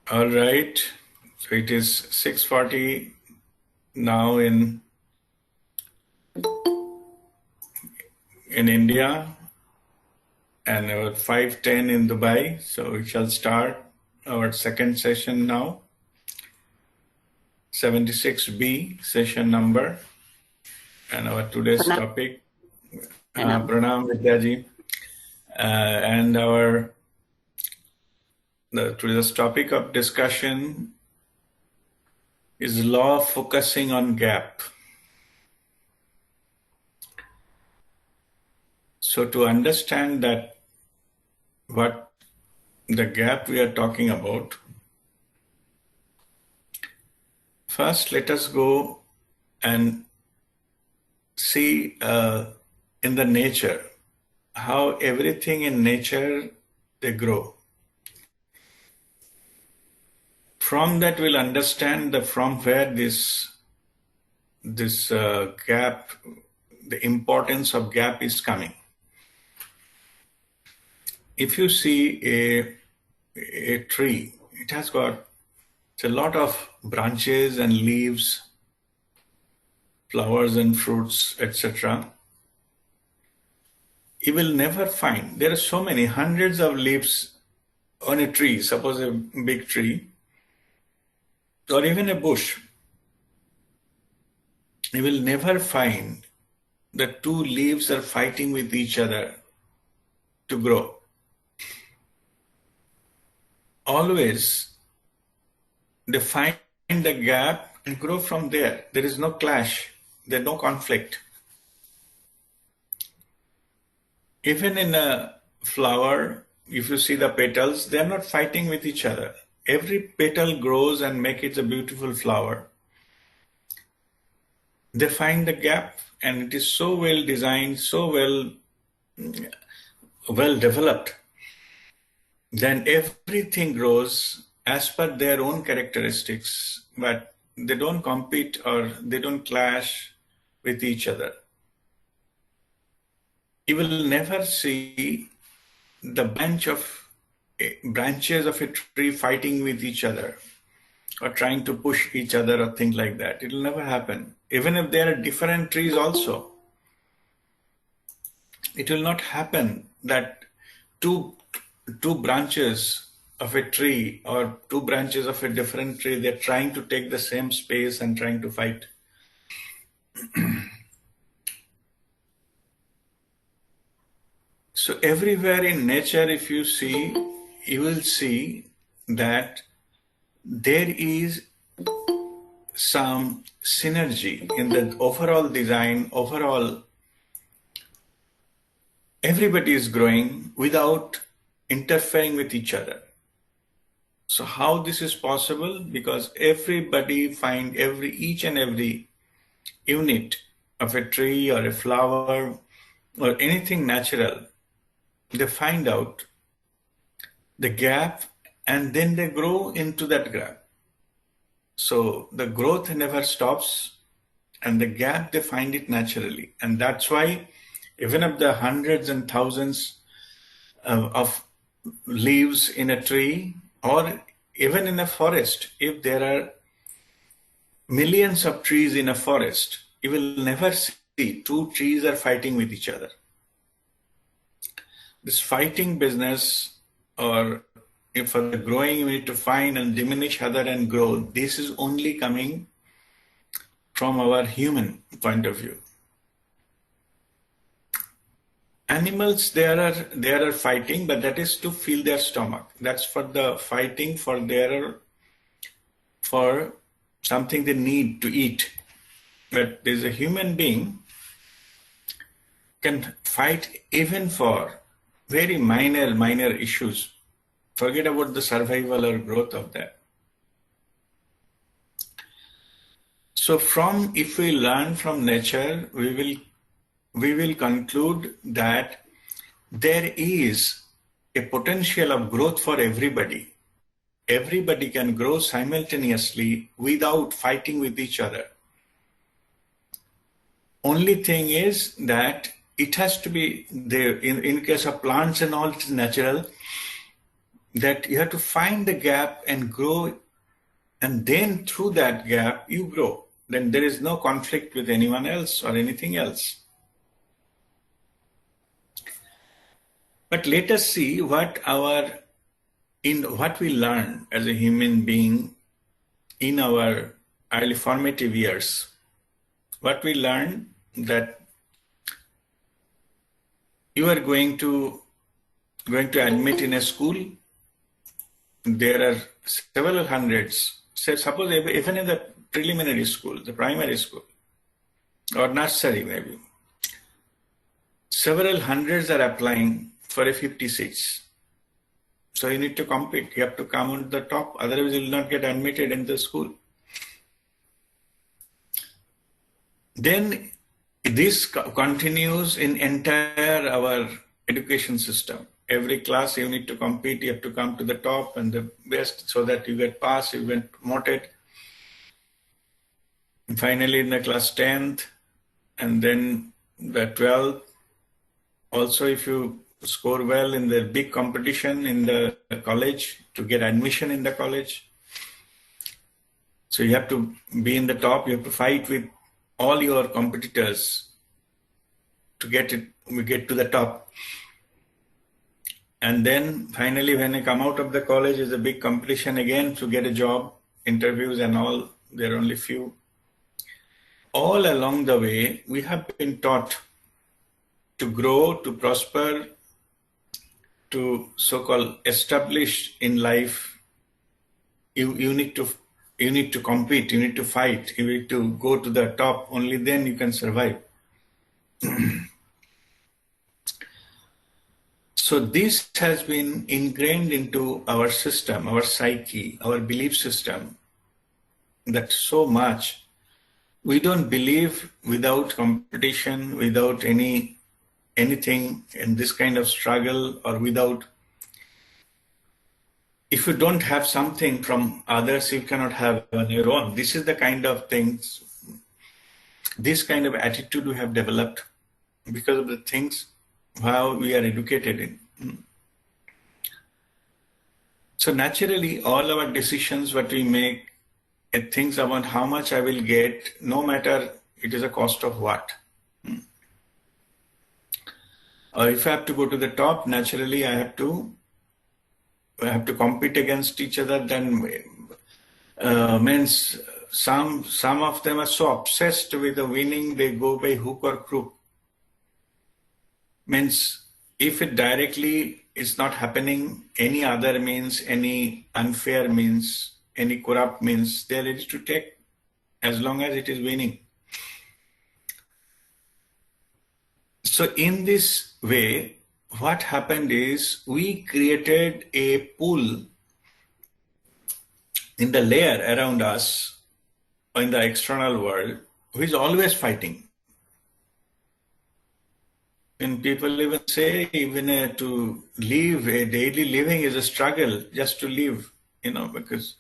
All right. So it is 6:40 now in India and about 5:10 in Dubai. So we shall start our second session now. 76B session number, and our today's topic, Pranam Vidyaji, and today's topic of discussion is law focusing on gap. So to understand that what the gap we are talking about, first let us go and see in the nature how everything in nature they grow. From that we'll understand from where this gap, the importance of gap is coming. If you see a tree, it has got a lot of branches and leaves, flowers and fruits, etc. You will never find, there are so many hundreds of leaves on a tree, suppose a big tree, or even a bush. You will never find that two leaves are fighting with each other to grow. Always they find the gap and grow from there. There is no clash, there is no conflict. Even in a flower, if you see the petals, they are not fighting with each other. Every petal grows and makes it a beautiful flower. They find the gap, and it is so well designed, so well developed. Then everything grows as per their own characteristics, but they don't compete or they don't clash with each other. You will never see the branches of a tree fighting with each other or trying to push each other or things like that. It will never happen. Even if there are different trees also, it will not happen that two branches of a tree or two branches of a different tree, they're trying to take the same space and trying to fight. So everywhere in nature, if you see, you will see that there is some synergy in the overall design, everybody is growing without interfering with each other. So how this is possible? Because everybody find each and every unit of a tree or a flower or anything natural, they find out the gap and then they grow into that gap. So the growth never stops, and the gap, they find it naturally. And that's why even if the hundreds and thousands of leaves in a tree, or even in a forest, if there are millions of trees in a forest, you will never see two trees are fighting with each other. This fighting business, or if for the growing you need to find and diminish other and grow, this is only coming from our human point of view. Animals, they are fighting, but that is to fill their stomach. That's for the fighting for something they need to eat. But there's a human being can fight even for very minor issues. Forget about the survival or growth of that. So if we learn from nature, we will conclude that there is a potential of growth for everybody. Everybody can grow simultaneously without fighting with each other. Only thing is that it has to be there. In case of plants and all, it is natural. that you have to find the gap and grow, and then through that gap you grow. Then there is no conflict with anyone else or anything else. But let us see what we learn as a human being in our early formative years. What we learn that you are going to admit in a school. There are several hundreds. Say, suppose even in the preliminary school, the primary school, or nursery maybe, several hundreds are applying for a 50 seats. So you need to compete. You have to come on the top. Otherwise, you will not get admitted in the school. Then this continues in entire our education system. Every class you need to compete, you have to come to the top and the best so that you get passed, you get promoted. And finally in the class 10th and then the 12th. Also if you score well in the big competition in the college to get admission in the college. So you have to be in the top, you have to fight with all your competitors to get to the top. And then finally, when I come out of the college, is a big competition again to get a job, interviews and all. There are only few. All along the way, we have been taught to grow, to prosper, to so-called establish in life. You need to compete, you need to fight, you need to go to the top. Only then you can survive. So this has been ingrained into our system, our psyche, our belief system, that so much we don't believe without competition, without anything in this kind of struggle, or without, if you don't have something from others, you cannot have on your own. This is the kind of things, this kind of attitude we have developed because of the things how we are educated in. So naturally, all our decisions, what we make, it thinks about how much I will get, no matter it is a cost of what. Or if I have to go to the top, naturally I have to compete against each other. Then means some of them are so obsessed with the winning, they go by hook or crook. Means if it directly is not happening, any other means, any unfair means, any corrupt means, they are ready to take as long as it is winning. So in this way, what happened is we created a pool in the layer around us, or in the external world, who is always fighting. And people even say, even to live, a daily living is a struggle just to live, because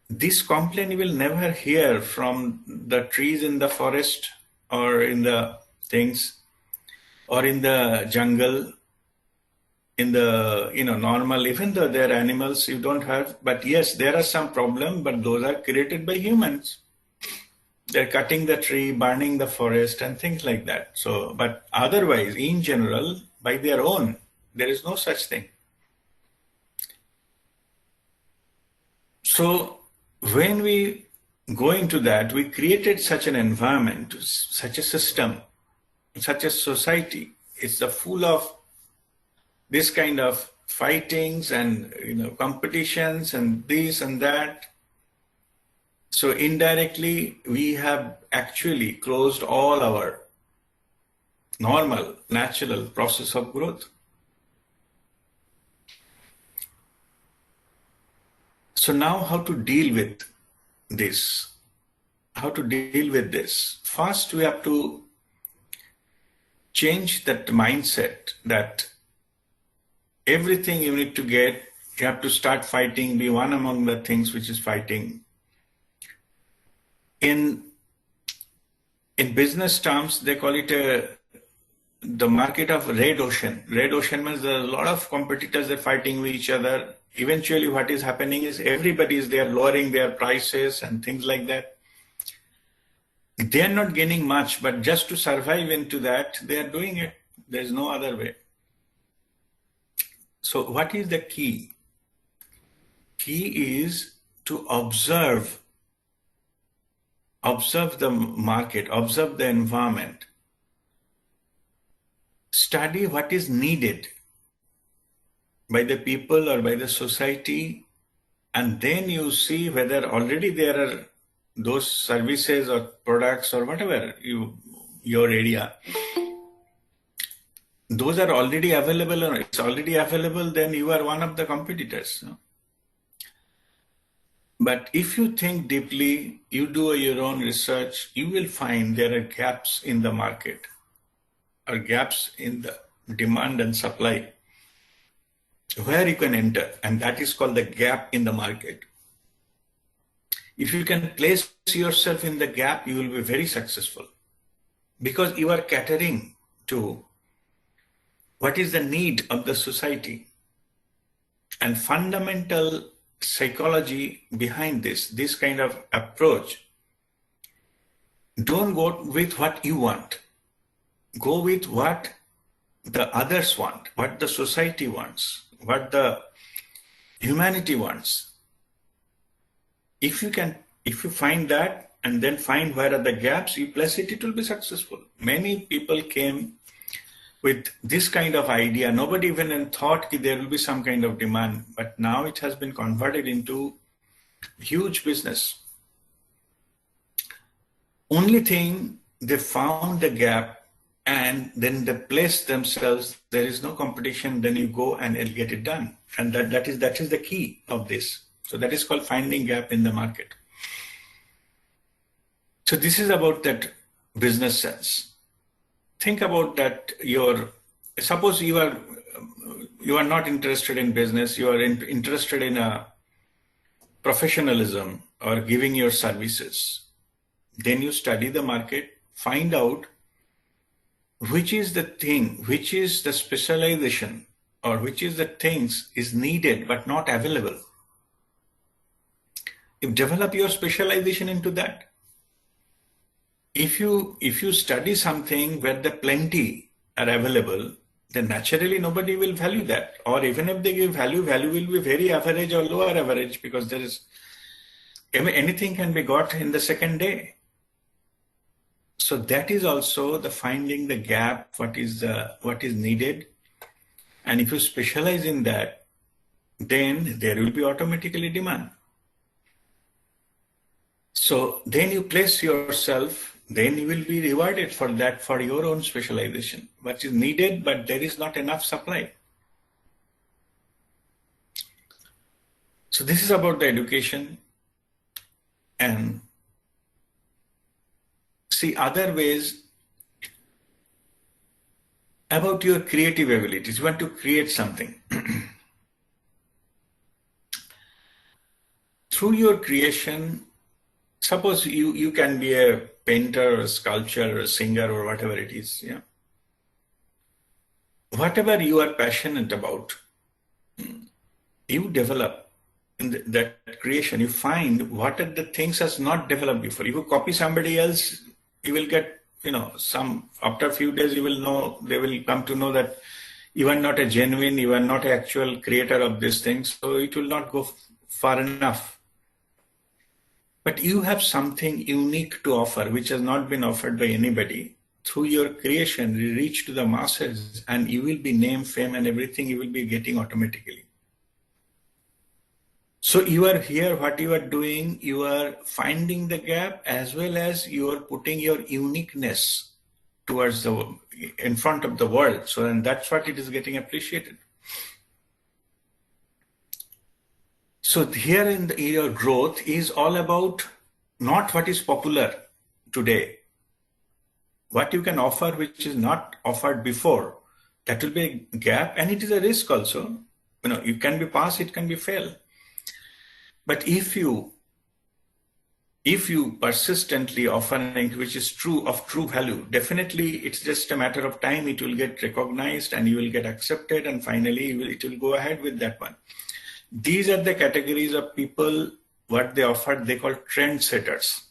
this complaint you will never hear from the trees in the forest or in the things or in the jungle, in the, normal, even though they're animals, you don't have, but yes, there are some problems, but those are created by humans. They're cutting the tree, burning the forest and things like that. So, but otherwise, in general, by their own, there is no such thing. So when we go into that, we created such an environment, such a system, such a society. It's full of this kind of fightings and competitions and this and that. So indirectly, we have actually closed all our normal, natural process of growth. So now how to deal with this? How to deal with this? First, we have to change that mindset that everything you need to get, you have to start fighting, be one among the things which is fighting. In business terms, they call it the market of red ocean. Red ocean means there are a lot of competitors that are fighting with each other. Eventually what is happening is everybody is there lowering their prices and things like that. They are not gaining much, but just to survive into that, they are doing it. There's no other way. So what is the key? Key is to observe the market, observe the environment, study what is needed by the people or by the society, and then you see whether already there are those services or products or whatever your area, those are already available or it's already available, then you are one of the competitors. No? But if you think deeply, you do your own research, you will find there are gaps in the market or gaps in the demand and supply where you can enter, and that is called the gap in the market. If you can place yourself in the gap, you will be very successful because you are catering to what is the need of the society. And fundamental psychology behind this kind of approach, don't go with what you want. Go with what the others want, what the society wants, what the humanity wants. If you find that and then find where are the gaps, you place it, it will be successful. Many people came with this kind of idea. Nobody even thought that there will be some kind of demand, but now it has been converted into huge business. Only thing, they found the gap and then they place themselves. There is no competition. Then you go and it'll get it done. And that is the key of this. So that is called finding gap in the market. So this is about that business sense. Think about that. Suppose you are not interested in business. You are interested in a professionalism or giving your services. Then you study the market, find out which is the thing, which is the specialization, or which is the things is needed but not available. You develop your specialization into that. If you study something where the plenty are available, then naturally nobody will value that. Or even if they give value will be very average or lower average, because anything can be got in the second day. So that is also the finding the gap, what is needed. And if you specialize in that, then there will be automatically demand. So then you place yourself, then you will be rewarded for that, for your own specialization, what is needed, but there is not enough supply. So this is about the education. And see other ways about your creative abilities. You want to create something. Through your creation, suppose you can be a painter or a sculptor or a singer or whatever it is. Yeah. Whatever you are passionate about, you develop in that creation. You find what are the things that's not developed before. If you copy somebody else, you will get, after a few days, they will come to know that you are not a genuine, you are not an actual creator of these things. So it will not go far enough. But you have something unique to offer, which has not been offered by anybody. Through your creation, you reach to the masses and you will be name, fame and everything you will be getting automatically. So you are here, what you are doing, you are finding the gap as well as you are putting your uniqueness towards in front of the world. So and that's what it is getting appreciated. So here in your growth is all about not what is popular today, what you can offer which is not offered before. That will be a gap, and it is a risk also. You can be pass, it can be fail. But if you if you persistently offering which is true of true value, definitely it's just a matter of time. It will get recognized and you will get accepted, and finally it will go ahead with that one. These are the categories of people. What they offer, they call trend setters.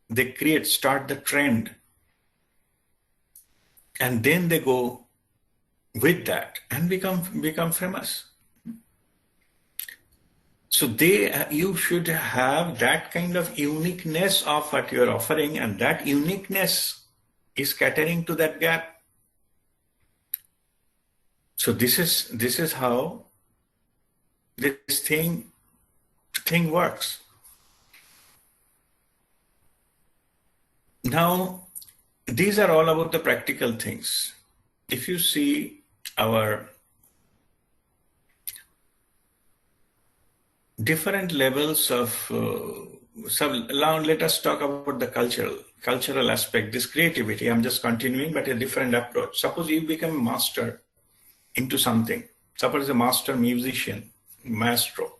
They start the trend, and then they go with that and become famous. So you should have that kind of uniqueness of what you're offering, and that uniqueness is catering to that gap. So this is how this thing works. Now, these are all about the practical things. If you see our different levels of now let us talk about the cultural aspect, this creativity. I'm just continuing, but a different approach. Suppose you become a master into something. Suppose a master musician, maestro.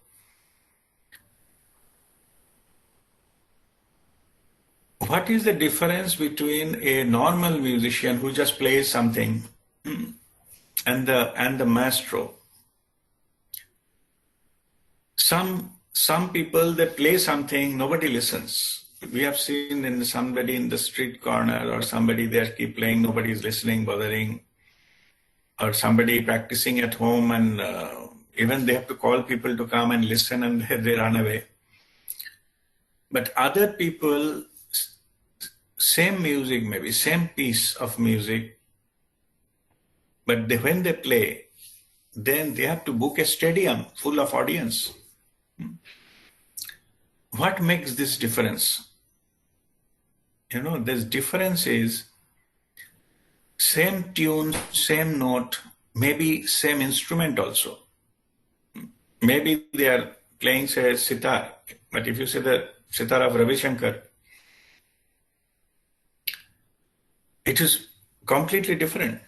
What is the difference between a normal musician who just plays something and the maestro? Some people, they play something, nobody listens. We have seen in somebody in the street corner or somebody there keep playing, nobody is listening, bothering, or somebody practicing at home, and even they have to call people to come and listen, and they run away. But other people, same music, maybe same piece of music, but when they play, then they have to book a stadium full of audience. What makes this difference? This difference is same tune, same note, maybe same instrument also. Maybe they are playing, say, sitar, but if you say the sitar of Ravi Shankar, it is completely different.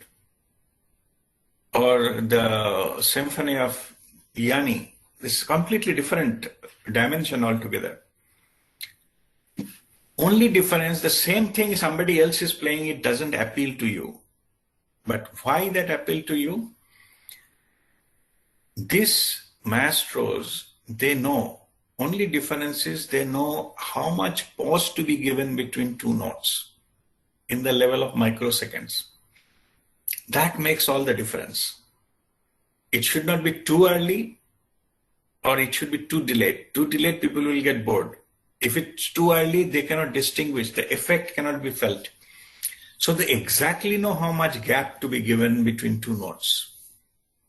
Or the symphony of Yanni, this is completely different dimension altogether. Only difference, the same thing somebody else is playing, it doesn't appeal to you. But why that appeal to you? These maestros, they know. Only difference is they know how much pause to be given between two notes in the level of microseconds. That makes all the difference. It should not be too early or it should be too delayed. Too delayed, people will get bored. If it's too early, they cannot distinguish. The effect cannot be felt. So they exactly know how much gap to be given between two notes.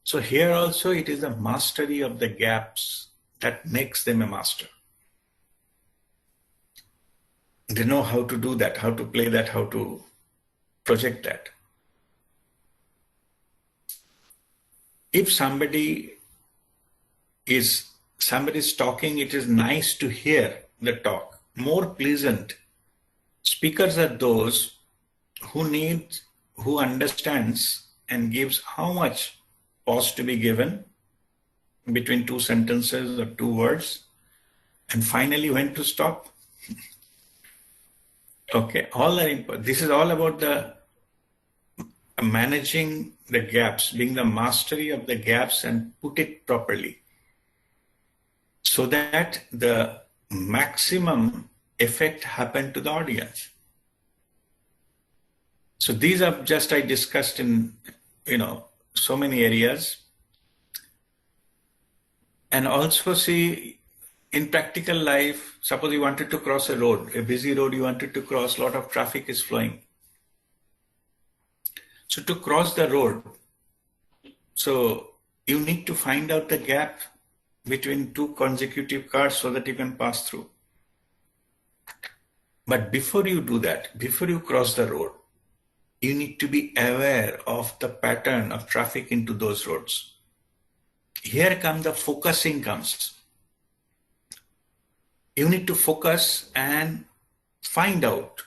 So here also it is the mastery of the gaps that makes them a master. They know how to do that, how to play that, how to project that. If somebody is talking, it is nice to hear the talk, more pleasant. Speakers are those who understands and gives how much pause to be given between two sentences or two words, and finally when to stop. Okay, this is all about the managing the gaps, being the mastery of the gaps and put it properly so that the maximum effect happen to the audience. So these are just I discussed in so many areas. And also see in practical life, suppose you wanted to cross a road, a busy road you wanted to cross, a lot of traffic is flowing. So to cross the road, so you need to find out the gap between two consecutive cars so that you can pass through. But before you do that, before you cross the road, you need to be aware of the pattern of traffic into those roads. Here the focusing comes. You need to focus and find out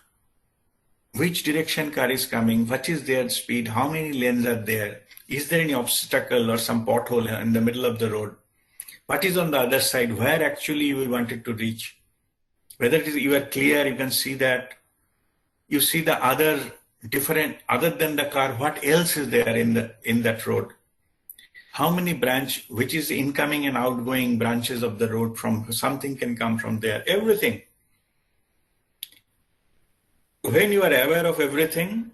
which direction car is coming, what is their speed, how many lanes are there, is there any obstacle or some pothole in the middle of the road, what is on the other side, where actually we wanted to reach. Whether it is you are clear, you can see that, you see the other different, other than the car, what else is there in that road? How many branch, which is incoming and outgoing branches of the road, from something can come from there, everything. When you are aware of everything,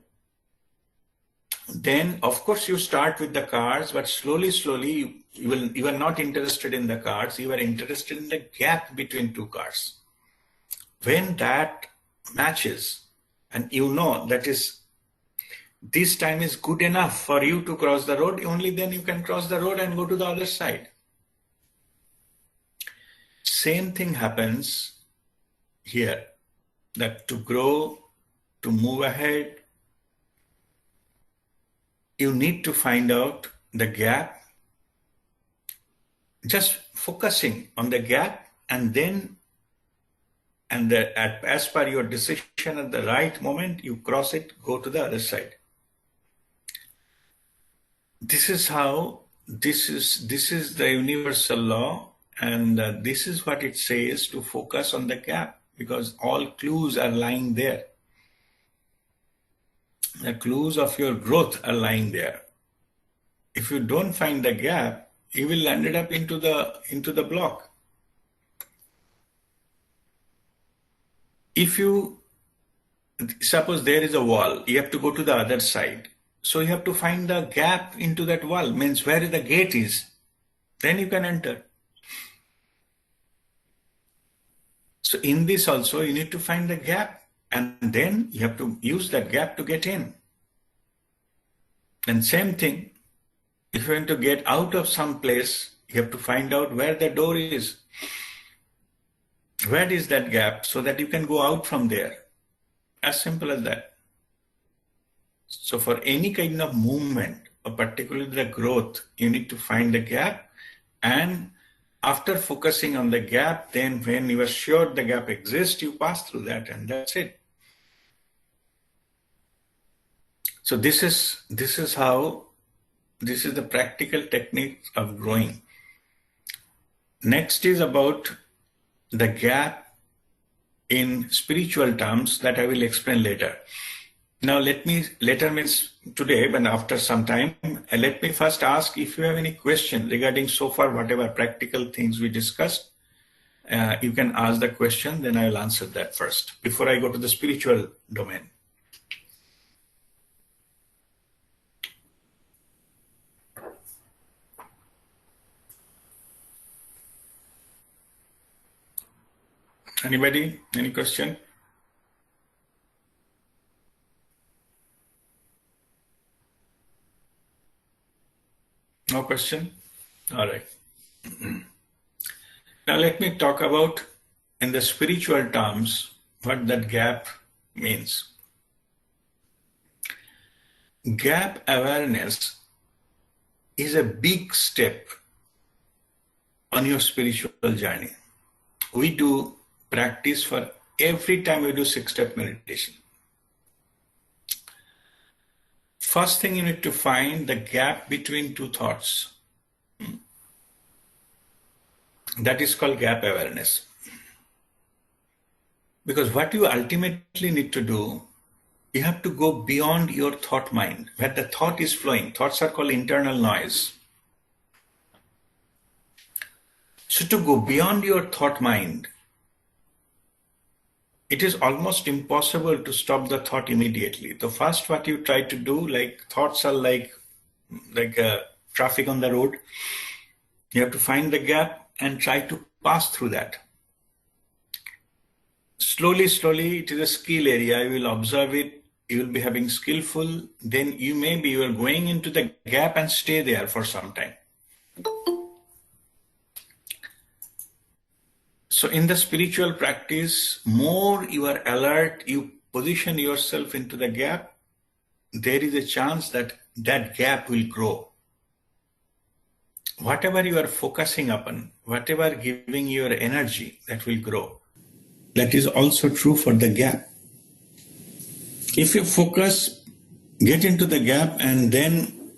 then of course you start with the cars, but slowly, you are not interested in the cars, you are interested in the gap between two cars. When that matches, and you know that is, this time is good enough for you to cross the road, only then you can cross the road and go to the other side. Same thing happens here, that to grow, to move ahead, you need to find out the gap, just focusing on the gap, and then as per your decision at the right moment, you cross it, go to the other side. This is how, this is the universal law, and this is what it says, to focus on the gap, because all clues are lying there. The clues of your growth are lying there. If you don't find the gap, you will end up into the block. If you suppose there is a wall, you have to go to the other side. So you have to find the gap into that wall, means where the gate is. Then you can enter. So in this also, you need to find the gap, and then you have to use that gap to get in. And same thing, if you want to get out of some place, you have to find out where the door is. Where is that gap, so that you can go out from there. As simple as that. So for any kind of movement, or particularly the growth, you need to find the gap, and after focusing on the gap, then when you are sure the gap exists, you pass through that, and that's it. So this is the practical technique of growing. Next is about the gap in spiritual terms, that I will explain later. Now later means today, but after some time, let me first ask if you have any question regarding so far whatever practical things we discussed. You can ask the question, then I will answer that first, before I go to the spiritual domain. Anybody? Any question? No question? All right. Now let me talk about, in the spiritual terms, what that gap means. Gap awareness is a big step on your spiritual journey. We do practice for every time we do 6-step meditation. First thing, you need to find the gap between two thoughts. That is called gap awareness. Because what you ultimately need to do, you have to go beyond your thought mind, where the thought is flowing. Thoughts are called internal noise. So to go beyond your thought mind, it is almost impossible to stop the thought immediately. The first what you try to do, like thoughts are like traffic on the road. You have to find the gap and try to pass through that. Slowly, it is a skill area. You will observe it. You will be having skillful. Then you are going into the gap and stay there for some time. So in the spiritual practice, more you are alert, you position yourself into the gap, there is a chance that that gap will grow. Whatever you are focusing upon, whatever giving your energy, that will grow. That is also true for the gap. If you focus, get into the gap, and then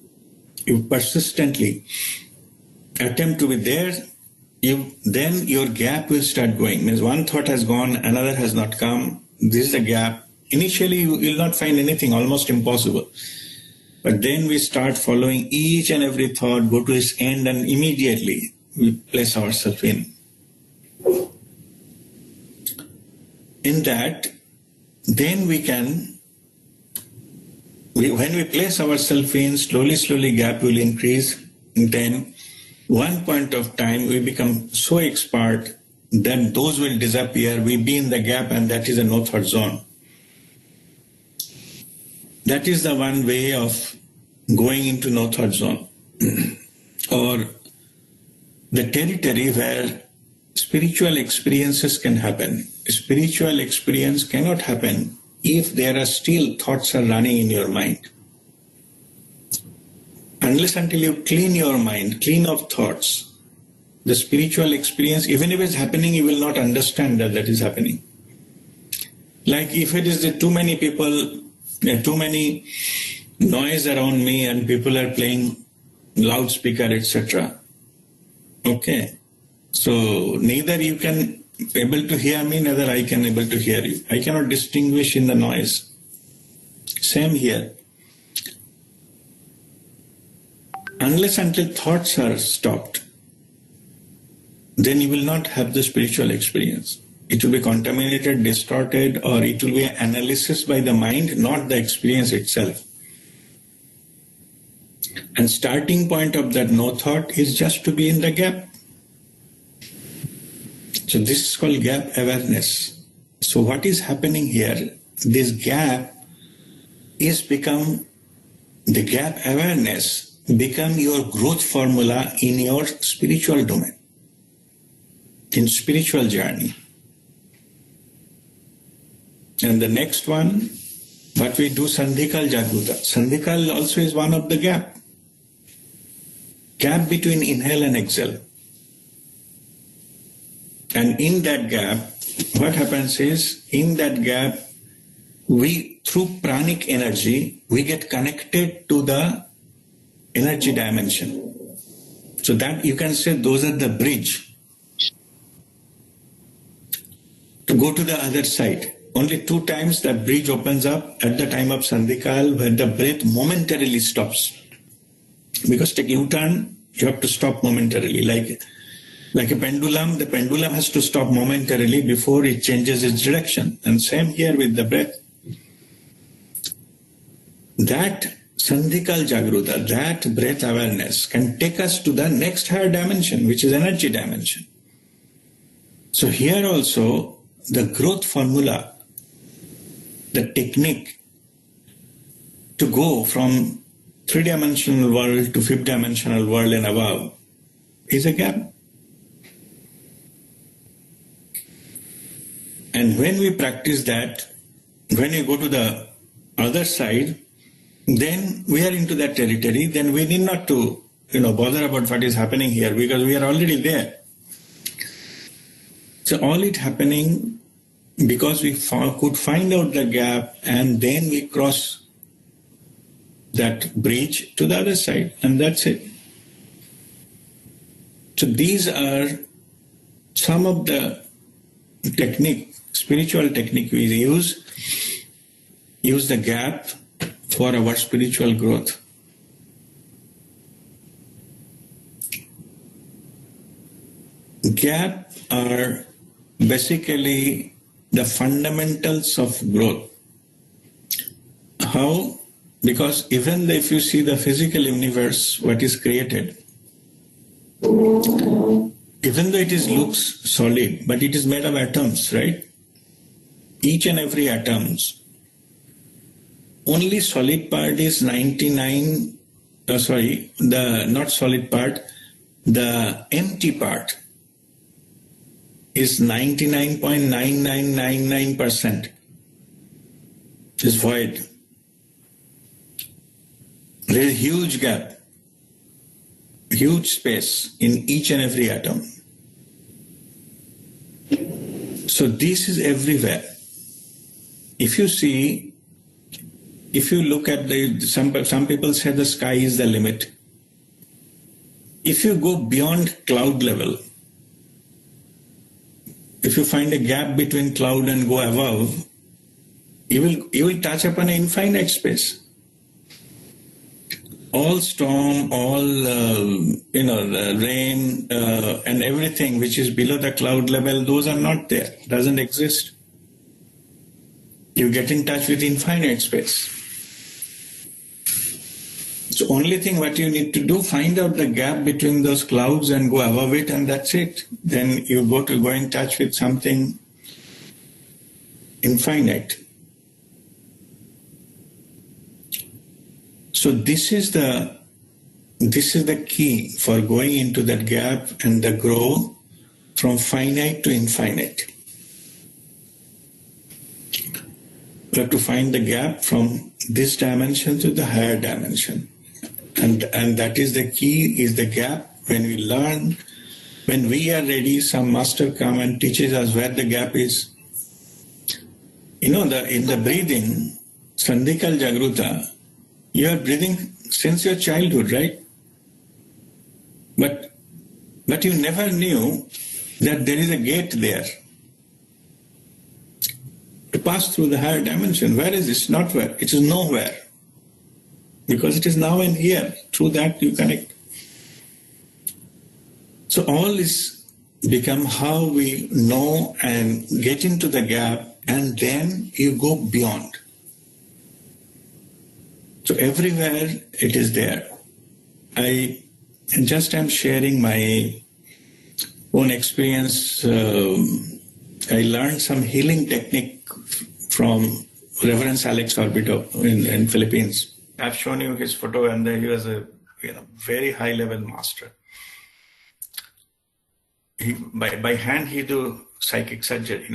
you persistently attempt to be there, then your gap will start going. Means one thought has gone, another has not come. This is the gap. Initially, you will not find anything, almost impossible. But then we start following each and every thought, go to its end, and immediately we place ourselves in. In that, then we can, when we place ourselves in, slowly gap will increase. Then one point of time we become so expert, then those will disappear, we be in the gap, and that is a no thought zone. That is the one way of going into no thought zone. Or the territory where spiritual experiences can happen. Spiritual experience cannot happen if there are still thoughts are running in your mind. Unless until you clean your mind, clean of thoughts, the spiritual experience, even if it's happening, you will not understand that that is happening. Like if it is too many people, too many noise around me and people are playing loudspeaker, etc. Okay. So neither you can able to hear me, neither I can able to hear you. I cannot distinguish in the noise. Same here. Unless until thoughts are stopped, then you will not have the spiritual experience. It will be contaminated, distorted, or it will be an analysis by the mind, not the experience itself. And starting point of that no thought is just to be in the gap. So this is called gap awareness. So what is happening here? This gap is become, the gap awareness become your growth formula in your spiritual domain, in spiritual journey. And the next one, what we do, Sandhikal Jagruta. Sandhikal also is one of the gap. Gap between inhale and exhale. And in that gap, what happens is, in that gap, we, through pranic energy, we get connected to the energy dimension. So that you can say those are the bridge to go to the other side. Only 2 times the bridge opens up at the time of Sandhikal, when the breath momentarily stops. Because take U-turn, you have to stop momentarily. Like a pendulum, the pendulum has to stop momentarily before it changes its direction. And same here with the breath. That Sandhikal Jagruta, that breath awareness can take us to the next higher dimension, which is energy dimension. So here also, the growth formula, the technique to go from 3-dimensional world to 5th-dimensional world and above is a gap. And when we practice that, when we go to the other side, then we are into that territory, then we need not to bother about what is happening here, because we are already there. So all it happening because we could find out the gap, and then we cross that bridge to the other side, and that's it. So these are some of the technique, spiritual technique we use the gap for our spiritual growth. Gap are basically the fundamentals of growth. How? Because even if you see the physical universe, what is created, even though it looks solid, but it is made of atoms, right? Each and every atoms. Only solid part is 99, not solid part, the empty part is 99.9999% is void. There is a huge gap, huge space in each and every atom. So this is everywhere. If you see, if you look at some people say the sky is the limit. If you go beyond cloud level, if you find a gap between cloud and go above, you will touch upon an infinite space. All storm, all the rain and everything which is below the cloud level, those are not there, doesn't exist. You get in touch with infinite space. So only thing what you need to do, find out the gap between those clouds and go above it, and that's it. Then you go in touch with something infinite. So this is the key for going into that gap and the grow from finite to infinite. You have to find the gap from this dimension to the higher dimension. And that is the key, is the gap. When we learn, when we are ready, some master come and teaches us where the gap is. In the breathing, Sandhikal Jagruta, you are breathing since your childhood, right? But you never knew that there is a gate there to pass through the higher dimension. Where is this? Not where. It is nowhere. Because it is now and here. Through that you connect. So all this become how we know and get into the gap, and then you go beyond. So everywhere it is there. I just am sharing my own experience. I learned some healing technique from Reverend Alex Orbito in Philippines. I've shown you his photo, and he was a very high level master. He, by hand he do psychic surgery,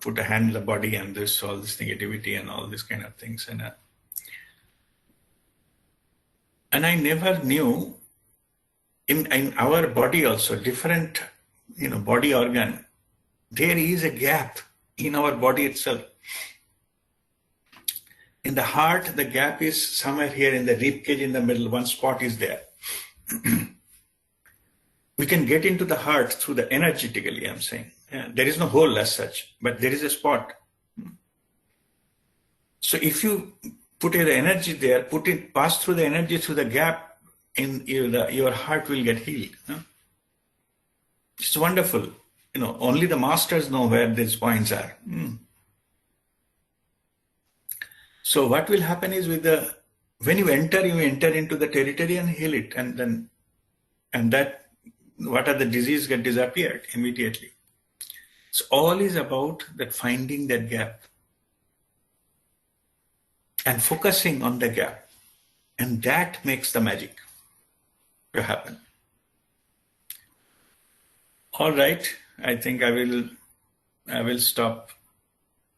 put a hand in the body and all this negativity and all these kind of things. And I never knew in our body also, different body organ, there is a gap in our body itself. In the heart, the gap is somewhere here in the rib cage in the middle, one spot is there. We can get into the heart through the energetically, I'm saying. Yeah, there is no hole as such, but there is a spot. So if you put the energy there, pass through the energy through the gap, your heart will get healed. It's wonderful. Only the masters know where these points are. So what will happen is when you enter into the territory and heal it, and that what are the disease get disappeared immediately. So all is about that finding that gap and focusing on the gap, and that makes the magic to happen. All right, I think I will stop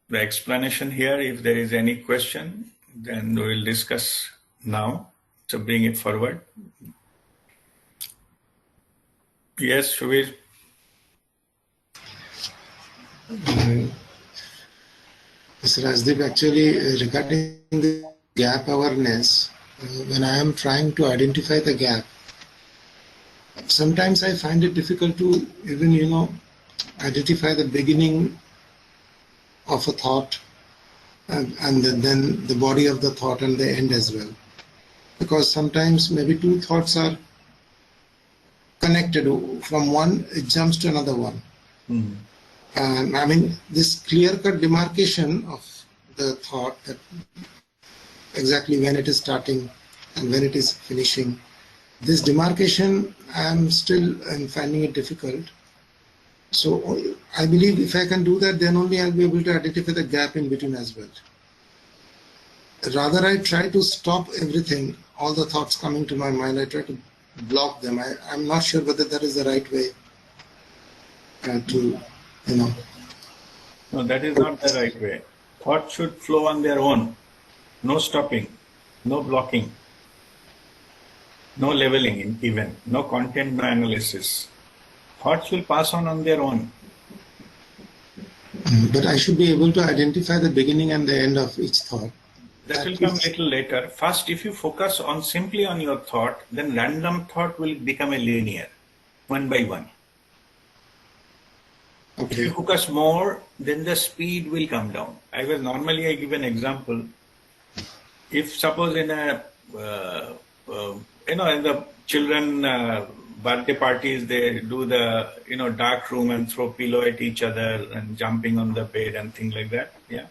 the explanation here. If there is any question, then we will discuss now. So bring it forward. Yes, Shubir. Mr. Rasdeep, actually regarding the gap awareness, when I am trying to identify the gap, sometimes I find it difficult to even, identify the beginning of a thought and then the body of the thought and the end as well. Because sometimes maybe two thoughts are connected. From one, it jumps to another one. And this clear-cut demarcation of the thought, that exactly when it is starting and when it is finishing, this demarcation, I'm finding it difficult. So I believe if I can do that, then only I'll be able to identify the gap in between as well. Rather, I try to stop everything, all the thoughts coming to my mind, I try to block them. I'm not sure whether that is the right way to. No, that is not the right way. Thought should flow on their own. No stopping, no blocking, no leveling even, no content, no analysis. Thoughts will pass on their own. But I should be able to identify the beginning and the end of each thought. That will come a little later. First, if you focus simply on your thought, then random thought will become a linear, one by one. If you Okay. focus more, then the speed will come down. I give an example. If suppose in a, uh, in the children birthday parties, they do the, dark room and throw pillow at each other and jumping on the bed and things like that. Yeah.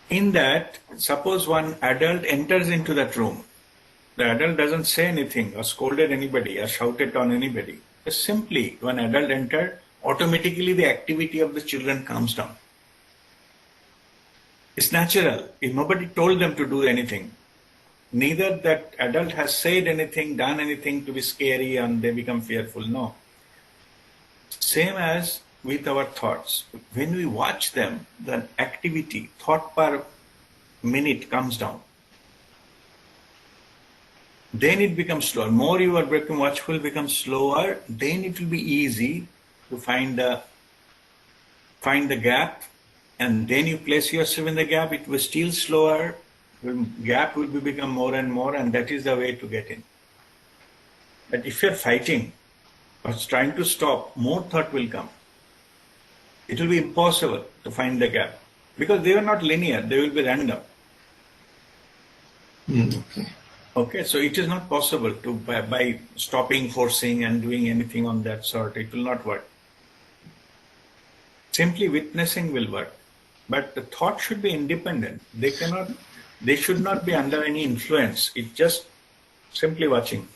In that, suppose one adult enters into that room. The adult doesn't say anything or scolded anybody or shouted on anybody. Just simply, when adult entered, automatically the activity of the children calms down. It's natural. If nobody told them to do anything, neither that adult has said anything, done anything to be scary and they become fearful. No. Same as with our thoughts. When we watch them, the activity, thought per minute comes down. Then it becomes slower. More you are becoming watchful, becomes slower. Then it will be easy to find the gap, and then you place yourself in the gap. It will still slower. Gap will become more and more, and that is the way to get in. But if you're fighting or trying to stop, more thought will come. It will be impossible to find the gap because they are not linear. They will be random. Okay. Okay, so it is not possible to by stopping, forcing, and doing anything on that sort. It will not work. Simply witnessing will work, but the thought should be independent. They should not be under any influence. It's just simply watching.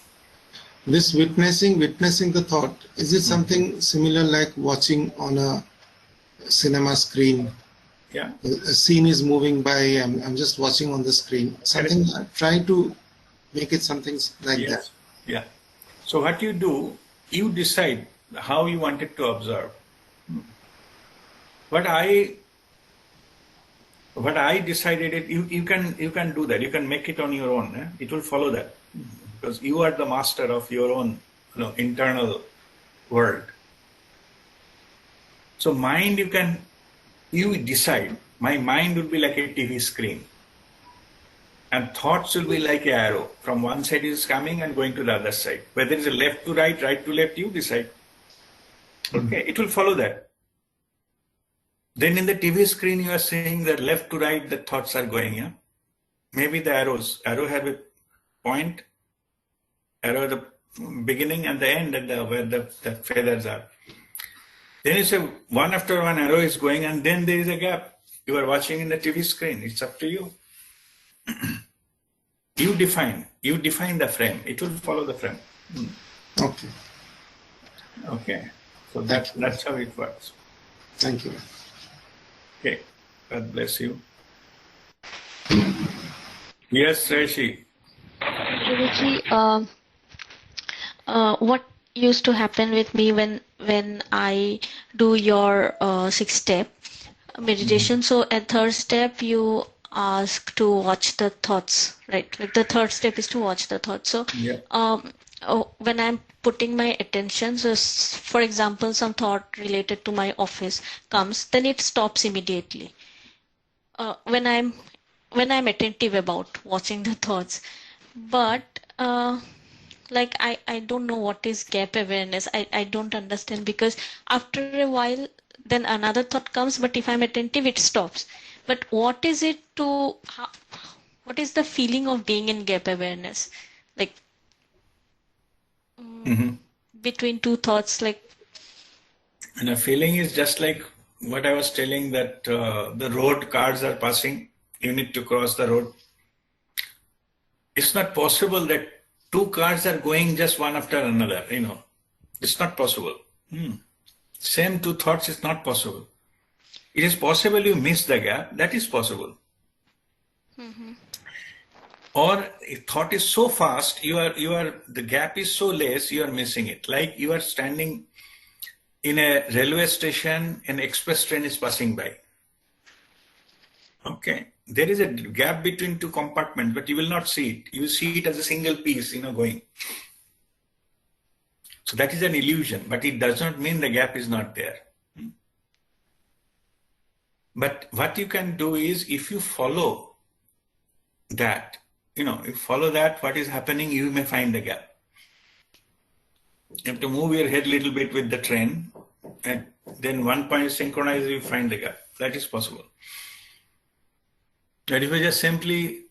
This witnessing the thought, is it something similar like watching on a cinema screen? Yeah. A scene is moving by, I'm just watching on the screen. Something, try to make it something like Yes. that. Yeah. So what you do, you decide how you want it to observe. What I decided it, you can do that. You can make it on your own. It will follow that because you are the master of your own internal world. So mind, you decide. My mind would be like a TV screen. And thoughts will be like an arrow. From one side it is coming and going to the other side. Whether it is a left to right, right to left, you decide. Okay, it will follow that. Then in the TV screen, you are seeing that left to right, the thoughts are going. Yeah, maybe the arrow have a point, arrow at the beginning and the end, and where the feathers are. Then you say one after one arrow is going, and then there is a gap. You are watching in the TV screen. It's up to you. You define the frame. It will follow the frame. Okay. Okay. So that's how it works. Thank you. Okay. God bless you. Yes, Rishi. Guruji, what used to happen with me when I do your 6-step meditation? So at third step, you ask to watch the thoughts, right? Like the third step is to watch the thoughts. So Yeah. when I'm putting my attention, so for example, some thought related to my office comes, then it stops immediately. When I'm attentive about watching the thoughts, but like I don't know what is gap awareness. I don't understand, because after a while then another thought comes, but if I'm attentive it stops. But what is it to what is the feeling of being in gap awareness, like between two thoughts, like? And the feeling is just like what I was telling, that the road cars are passing. You need to cross the road. It's not possible that two cars are going just one after another. It's not possible. Same two thoughts is not possible. It is possible you miss the gap. That is possible. Or a thought is so fast, the gap is so less, you are missing it. Like you are standing in a railway station, an express train is passing by. Okay, there is a gap between two compartments, but you will not see it. You see it as a single piece, going. So that is an illusion, but it does not mean the gap is not there. But what you can do is, if you follow that, what is happening, you may find the gap. You have to move your head a little bit with the train. and then one point is synchronized, you find the gap. That is possible. But if you just simply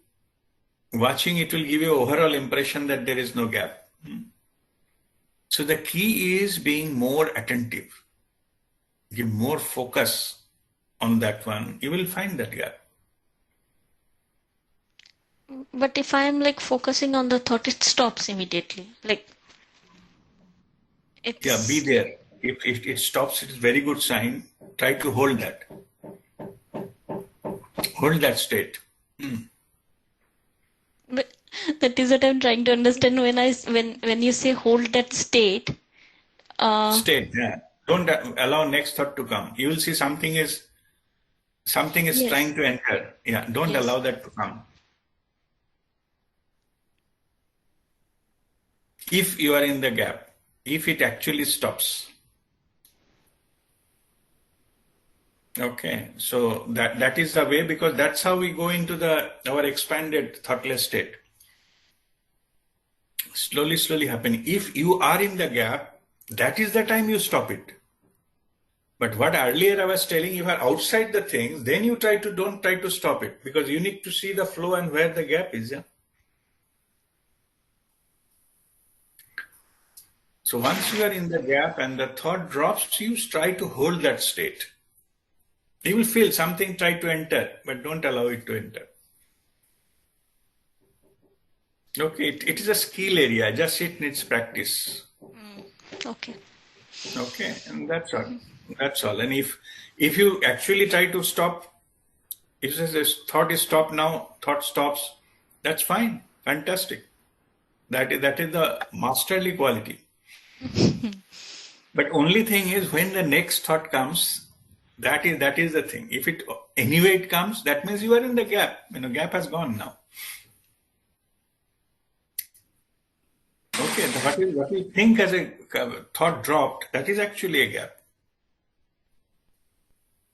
watching, it will give you overall impression that there is no gap. So the key is being more attentive. Give more focus on that one. You will find that gap. But if I'm like focusing on the thought, it stops immediately. Like Yeah, be it's there. If it stops, it is very good sign. Try to hold that. Hold that state. but that is what I'm trying to understand when you say hold that state. State. Yeah. Don't allow next thought to come. You will see something is Yes, trying to enter. Yeah. Don't yes. allow that to come. If you are in the gap, if it actually stops. Okay, so that is the way, because that's how we go into our expanded thoughtless state. Slowly happening. If you are in the gap, that is the time you stop it. But what earlier I was telling, you are outside the things, then you don't try to stop it, because you need to see the flow and where the gap is. Yeah? So once you are in the gap and the thought drops, you try to hold that state. You will feel something try to enter, but don't allow it to enter. Okay, it is a skill area, just it needs practice. Okay. Okay, and that's all. That's all. And if you actually try to stop, if this thought is stopped now, thought stops, that's fine. Fantastic. That is the masterly quality. But only thing is, when the next thought comes, that is the thing. If it anyway it comes, that means you are in the gap. Gap has gone now. Okay, what we think as a thought dropped, that is actually a gap.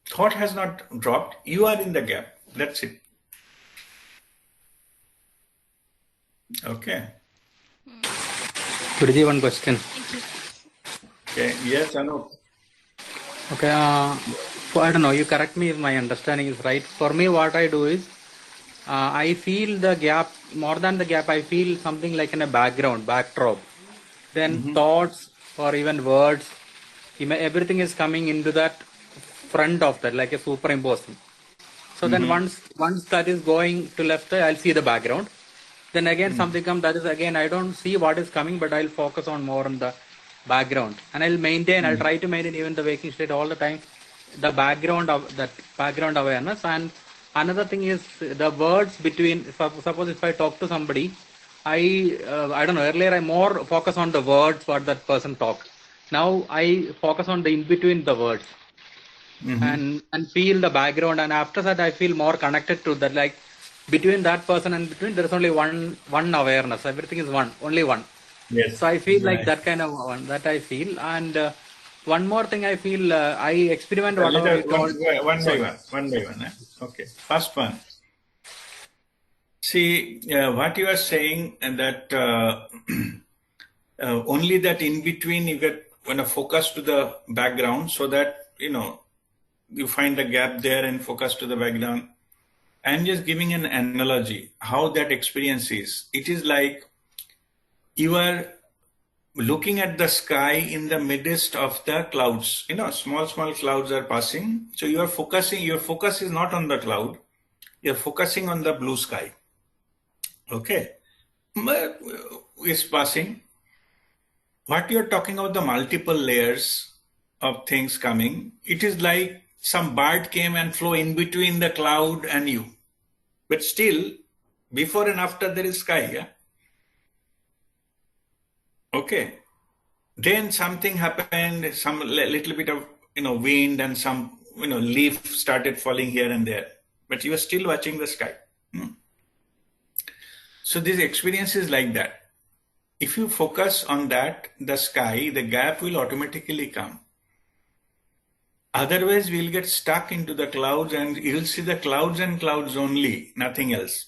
Thought has not dropped. You are in the gap. That's it. Okay. Guruji, one question. Thank you. Okay. Yes, Anup. Okay, I don't know, you correct me if my understanding is right. For me, what I do is, I feel the gap, more than the gap, I feel something like in a backdrop. Then thoughts or even words, everything is coming into that front of that, like a superimposing. So then once that is going to left, I'll see the background. Then again something comes, that is again, I don't see what is coming, but I'll focus on more on the background. And I'll try to maintain even the waking state all the time, the background of that background awareness. And another thing is the words between, suppose if I talk to somebody, I don't know, earlier I more focus on the words, what that person talked. Now I focus on the in between the words. And feel the background, and after that I feel more connected to that, like between that person and between there is only one awareness, everything is only one. Yes. So I feel like Right. that kind of one that I feel. And one more thing I feel, I experiment Let whatever we us call one by sorry. one. One by one. Okay. First one. See, what you are saying, and that only that in between you get focus to the background, so that you find the gap there and focus to the background. I'm just giving an analogy how that experience is. It is like you are looking at the sky in the midst of the clouds. Small clouds are passing. So you are focusing. Your focus is not on the cloud. You're focusing on the blue sky. Okay, but it's passing. What you're talking about, the multiple layers of things coming, it is like some bird came and flew in between the cloud and you. But still, before and after there is sky. Yeah? Okay. Then something happened, some little bit of wind and some leaf started falling here and there. But you are still watching the sky. So this experience is like that. If you focus on that, the sky, the gap will automatically come. Otherwise, we'll get stuck into the clouds and you'll see the clouds and clouds only, nothing else.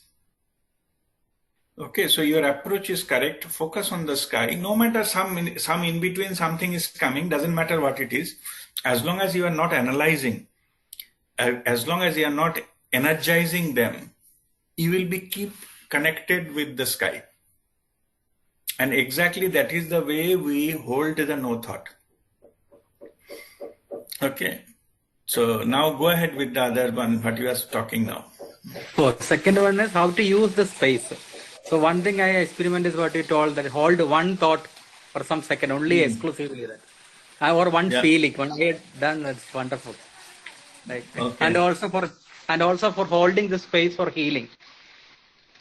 Okay, so your approach is correct. Focus on the sky. No matter some in between something is coming, doesn't matter what it is. As long as you are not analyzing, as long as you are not energizing them, you will be keep connected with the sky. And exactly that is the way we hold the no thought. Okay. So now go ahead with the other one, what you are talking now. So second one is how to use the space. So one thing I experiment is what you told, that hold one thought for some second, only exclusively that. Or one Yeah. feeling. When I get done, that's wonderful. Like, and Okay. also for holding the space for healing.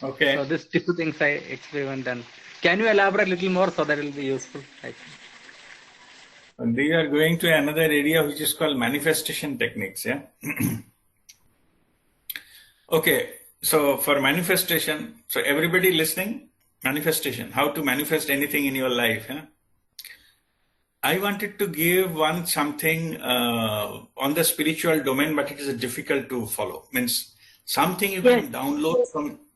So Okay. these two things I experiment, and can you elaborate a little more so that it will be useful? And we are going to another area which is called manifestation techniques. Yeah. Okay. So for manifestation, so everybody listening, manifestation, how to manifest anything in your life. Yeah? I wanted to give one something on the spiritual domain, but it is difficult to follow. Means something you can download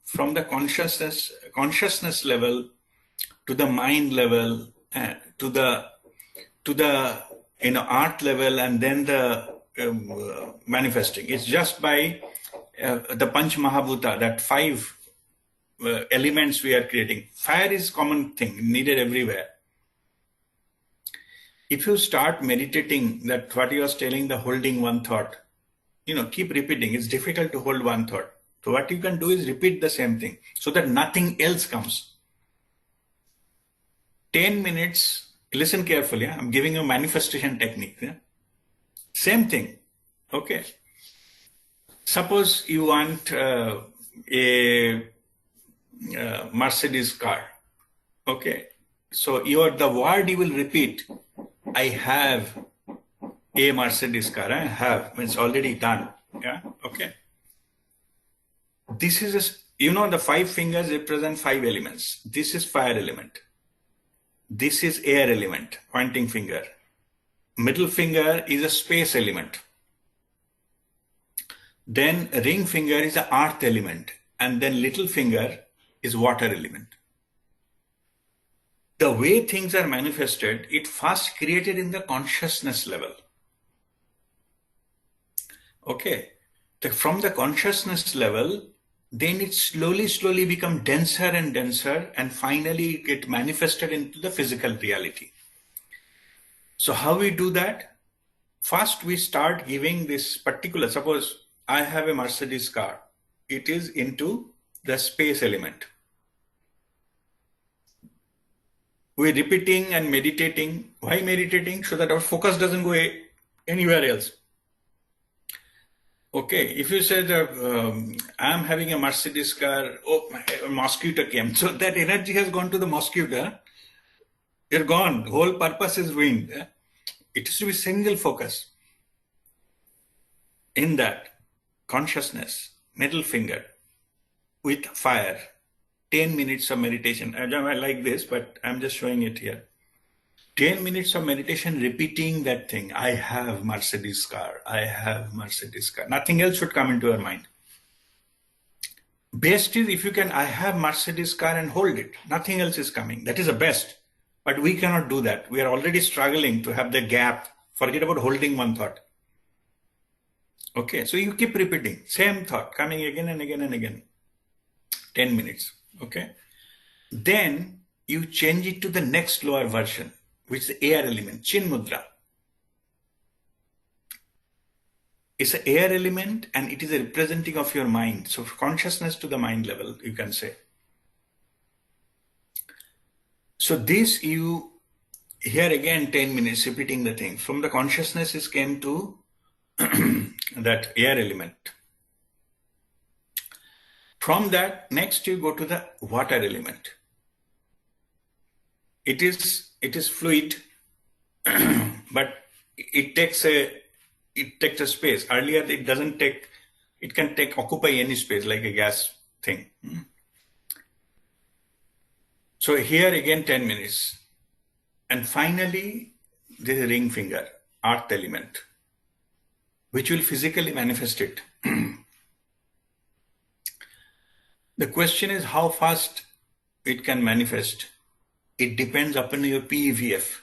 from the consciousness level to the mind level, to the art level, and then the manifesting. It's just by the Panch Mahabhuta, that five elements we are creating. Fire is common thing, needed everywhere. If you start meditating, that what you are telling, the holding one thought, keep repeating. It's difficult to hold one thought. So what you can do is repeat the same thing so that nothing else comes. 10 minutes, listen carefully. I'm giving you a manifestation technique. Yeah? Same thing. Okay. Suppose you want a Mercedes car. Okay. So the word you will repeat, I have a Mercedes car. I have, means already done. Yeah. Okay. This is, the 5 fingers represent 5 elements. This is fire element. This is air element, pointing finger. Middle finger is a space element. Then ring finger is the earth element. And then little finger is water element. The way things are manifested, it first created in the consciousness level. Okay. From the consciousness level, then it slowly become denser and denser, and finally get manifested into the physical reality. So how we do that? First, we start giving this particular, suppose I have a Mercedes car. It is into the space element. We're repeating and meditating. Why meditating? So that our focus doesn't go anywhere else. Okay, if you say that I'm having a Mercedes car, a mosquito came. So that energy has gone to the mosquito. You're gone. The whole purpose is ruined. It is to be single focus. In that, consciousness, middle finger, with fire, 10 minutes of meditation. I don't like this, but I'm just showing it here. 10 minutes of meditation, repeating that thing. I have Mercedes car. I have Mercedes car. Nothing else should come into your mind. Best is if you can, I have Mercedes car, and hold it. Nothing else is coming. That is the best. But we cannot do that. We are already struggling to have the gap. Forget about holding one thought. Okay, so you keep repeating. Same thought coming again and again and again. 10 minutes. Okay. Then you change it to the next lower version, which is the air element, Chin Mudra. It's an air element, and it is a representing of your mind. So consciousness to the mind level, you can say. So this here again 10 minutes repeating the thing. From the consciousness it came to that air element. From that, next you go to the water element. It is fluid, but it takes a space. Earlier it can occupy any space like a gas thing. So here again 10 minutes. And finally, there is a ring finger, earth element, which will physically manifest it. The question is how fast it can manifest? It depends upon your PEVF.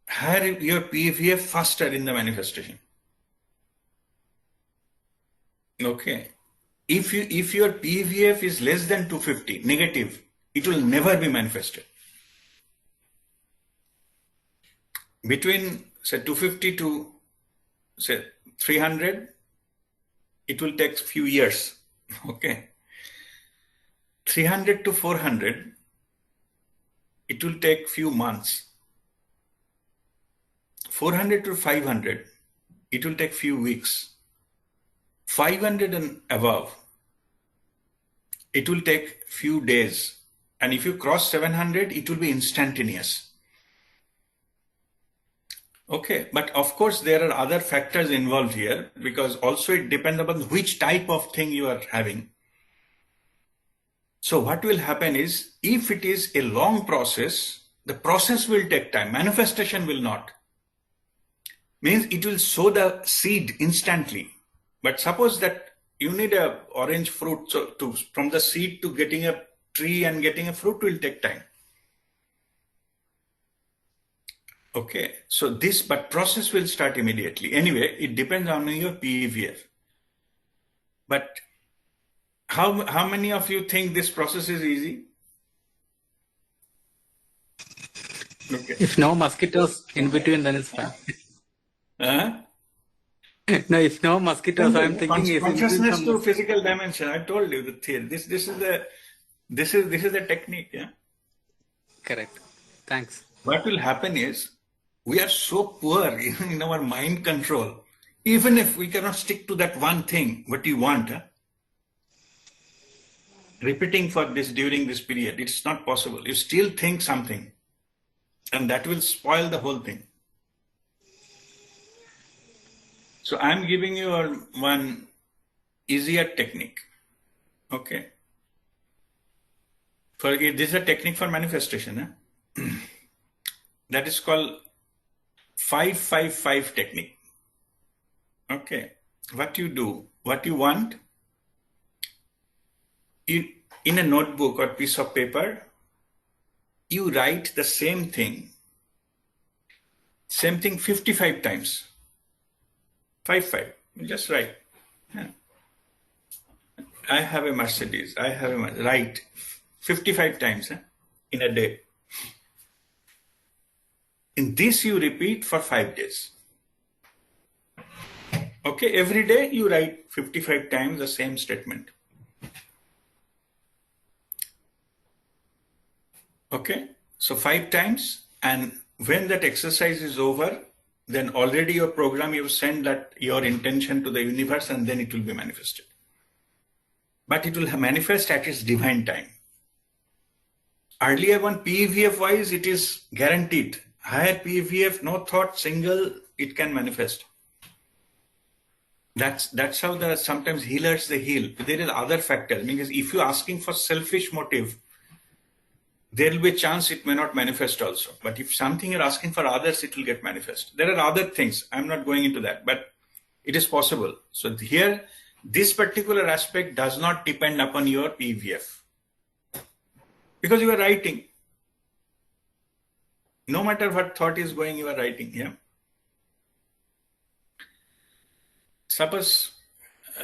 Higher your PEVF, faster in the manifestation. Okay. If your PEVF is less than 250, negative, it will never be manifested. Between say 250 to say 300, it will take few years. Okay. 300 to 400, it will take few months. 400 to 500, it will take few weeks. 500 and above, it will take few days. And if you cross 700, it will be instantaneous. Okay, but of course there are other factors involved here, because also it depends upon which type of thing you are having. So what will happen is, if it is a long process, the process will take time. Manifestation will not. Means it will sow the seed instantly. But suppose that you need a orange fruit, so from the seed to getting a tree and getting a fruit will take time. Okay, so but process will start immediately. Anyway, it depends on your PEVF. But how many of you think this process is easy? Okay. If no mosquitoes in between, then it's fine. No, if no mosquitoes, I'm thinking is consciousness to physical dimension. I told you the theory. This is the technique. Yeah. Correct. Thanks. What will happen is, we are so poor in our mind control. Even if we cannot stick to that one thing, what you want, repeating for this during this period, it's not possible. You still think something, and that will spoil the whole thing. So I'm giving you one easier technique. Okay. This is a technique for manifestation. That is called 5-5-5 technique. Okay. What you do, what you want, in a notebook or piece of paper, you write the same thing 55 times. 5-5. Just write. Yeah. I have a Mercedes. Write 55 times in a day. In this you repeat for 5 days. Okay, every day you write 55 times the same statement. Okay, so 5 times, and when that exercise is over, then already your program, you send that your intention to the universe, and then it will be manifested. But it will manifest at its divine time. Earlier one, PEVF wise, it is guaranteed. Higher PEVF, no thought, single, it can manifest. That's how sometimes healers, they heal. But there is other factors, because if you're asking for selfish motive, there will be a chance it may not manifest also. But if something you're asking for others, it will get manifest. There are other things. I'm not going into that, but it is possible. So here, this particular aspect does not depend upon your PEVF. Because you are writing. No matter what thought is going, you are writing. Yeah. Suppose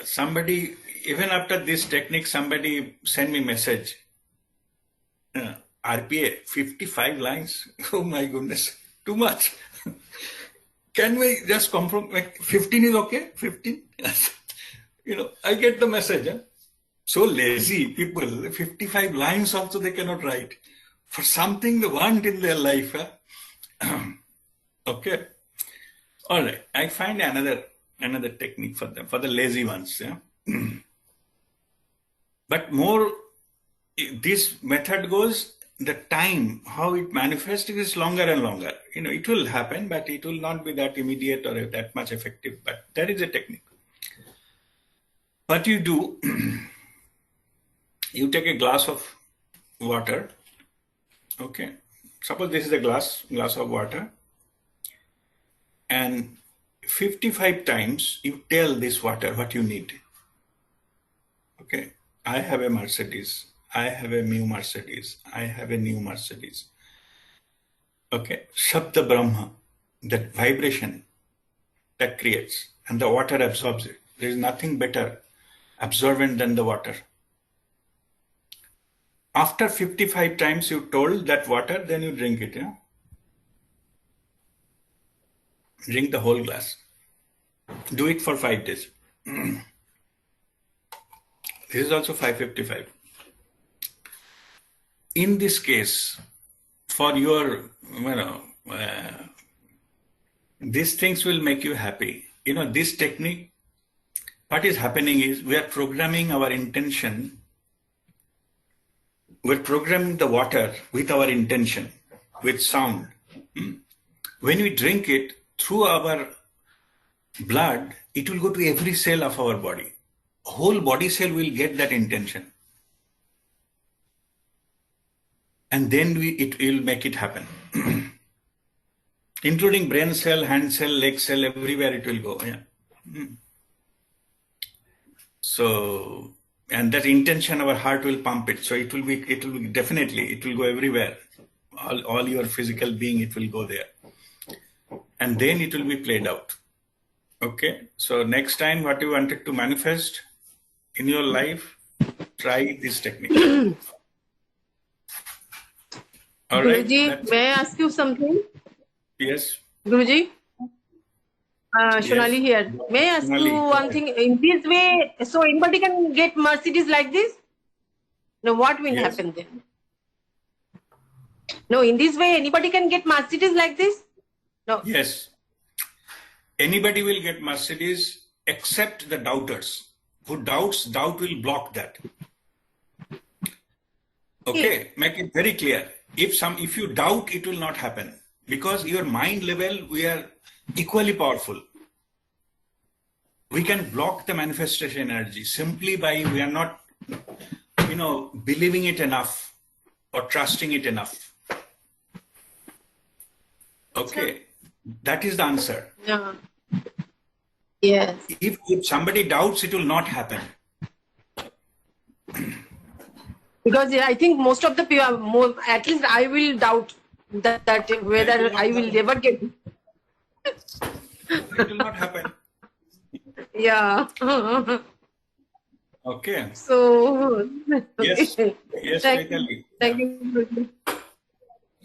somebody, even after this technique, somebody send me message. RPA, 55 lines. Oh my goodness, too much. Can we just compromise? Like 15 is okay? 15? I get the message. So lazy people, 55 lines also they cannot write. For something they want in their life. Okay. All right. I find another technique for them, for the lazy ones. Yeah. But more, this method goes, the time, how it manifests is longer and longer. It will happen, but it will not be that immediate or that much effective. But that is a technique. What you do, you take a glass of water. Okay. Suppose this is a glass of water. And 55 times you tell this water what you need. Okay. I have a Mercedes. I have a new Mercedes. I have a new Mercedes. Okay. Shabda Brahma, that vibration that creates, and the water absorbs it. There is nothing better absorbent than the water. After 55 times you told that water, then you drink it. Yeah? Drink the whole glass. Do it for 5 days. This is also 555. In this case, for your, these things will make you happy. This technique, what is happening is we are programming our intention. We're programming the water with our intention, with sound. When we drink it through our blood, it will go to every cell of our body. Whole body cell will get that intention. And then it will make it happen. Including brain cell, hand cell, leg cell, everywhere it will go. Yeah. So, and that intention, our heart will pump it. So it will be definitely, it will go everywhere. All your physical being, it will go there. And then it will be played out. Okay. So next time what you wanted to manifest in your life, try this technique. All right. Guruji, may I ask you something? Yes. Guruji? Shonali Yes. here. May I ask Shonali, you go one ahead. thing? In this way, so anybody can get Mercedes like this? No, what will Yes. happen then? No, in this way, anybody can get Mercedes like this? No. Yes. Anybody will get Mercedes except the doubters. Who doubts, doubt will block that. Okay, make it very clear. If you doubt, it will not happen. Because your mind level, we are equally powerful. We can block the manifestation energy simply by we are not, believing it enough or trusting it enough. Okay, that is the answer. Yeah. Yes. If somebody doubts, it will not happen. Because I think most of the people, at least I will doubt that whether I will ever get. It will not happen. Yeah. Okay. So, Yes. okay. Yes, Thank Chaitali. you.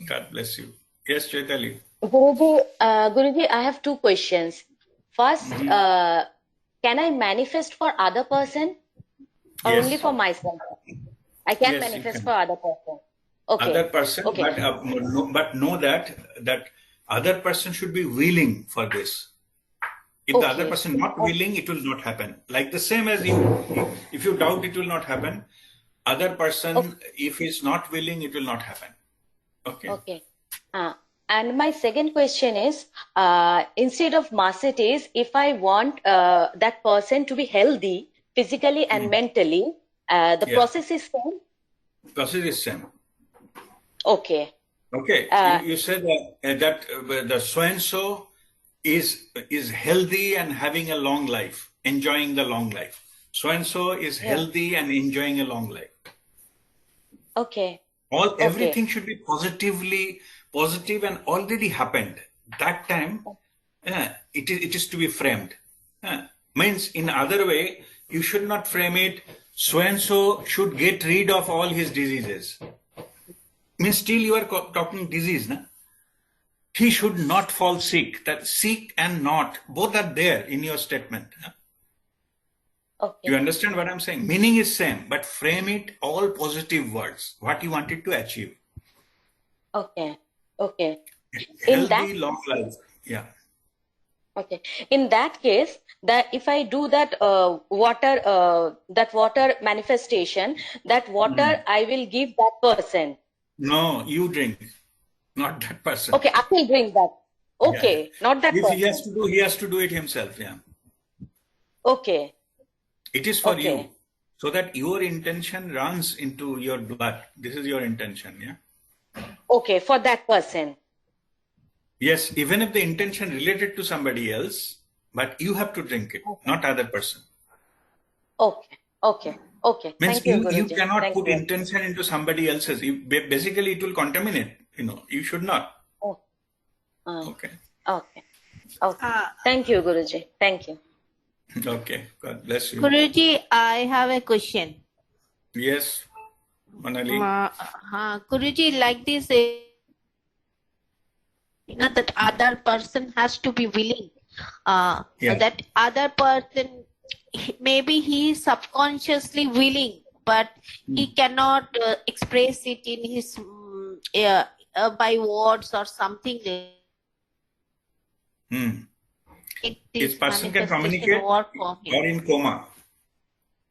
God bless you. Yes, Chaitali. Guruji, I have 2 questions. First, can I manifest for other person or Yes. only for myself? I can Yes, you manifest can. for other person. Okay. Other person, Okay. but know that other person should be willing for this. If the other Okay. person not willing, it will not happen. Like the same as you, if you doubt, it will not happen. Other person, if he's not willing, it will not happen. Okay. Okay. And my second question is, instead of Mercedes, if I want that person to be healthy physically and mentally, the Yeah. process is same? Process is same. Okay. Okay. You said that the so-and-so is healthy and having a long life, enjoying the long life. So-and-so is healthy and enjoying a long life. Okay. Everything should be positive and already happened. That time, it is to be framed. Means in other way, you should not frame it, so-and-so should get rid of all his diseases. Means still you are talking disease, na? He should not fall sick. That sick and not, both are there in your statement. Okay. You understand what I'm saying? Meaning is same, but frame it all positive words. What you wanted to achieve. Okay. Okay. Healthy, long life. Yeah. Okay. In that case, that if I do that water manifestation, that water I will give that person. No, you drink, not that person. Okay, I will drink that. Okay, not that If person. he has to do it himself. Yeah. Okay. It is for Okay. you, so that your intention runs into your blood. This is your intention. Yeah. Okay, for that person. Yes, even if the intention related to somebody else, but you have to drink it, not other person. Okay. Okay. Okay. Means Thank you, you Guruji. cannot Thank put you. intention into somebody else's. Basically, it will contaminate. You should not. Oh, Okay. okay. Okay. Thank you, Guruji. Thank you. Okay. God bless you. Guruji, I have a question. Yes, Manali. Guruji, like this, that other person has to be willing. Yeah. That other person, maybe he is subconsciously willing, but he cannot express it in his by words or something. This person can manifestation communicate work for him. or in coma.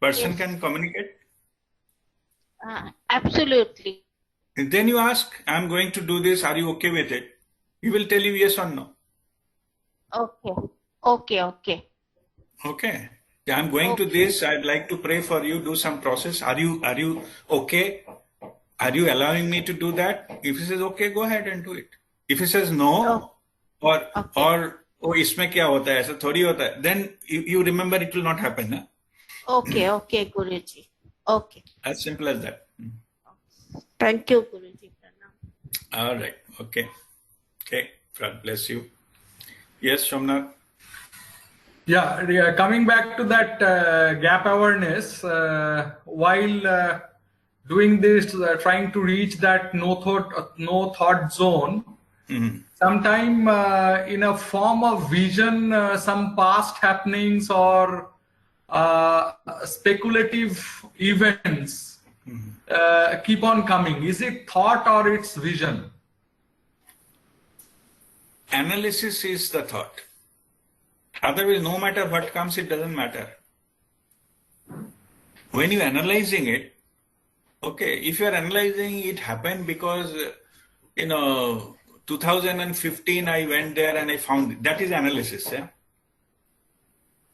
Person Yes. can communicate. Absolutely. And then you ask, I'm going to do this. Are you okay with it? He will tell you yes or no. Okay. Okay. Yeah, I'm going to this. I'd like to pray for you. Do some process. Are you okay? Are you allowing me to do that? If he says okay, go ahead and do it. If he says no, or oh, इसमें क्या होता है? ऐसा थोड़ी होता है. Then you remember it will not happen. Huh? Okay, Guruji. Okay. As simple as that. Thank you, Guruji. All right. Okay. God bless you. Yes, Shomnath. Yeah, coming back to that gap awareness, while doing this, trying to reach that no thought zone, sometime in a form of vision, some past happenings or speculative events keep on coming. Is it thought or it's vision? Analysis is the thought. Otherwise, no matter what comes, it doesn't matter. When you're analyzing it, okay, if you're analyzing it happened because, 2015 I went there and I found it. That is analysis, yeah?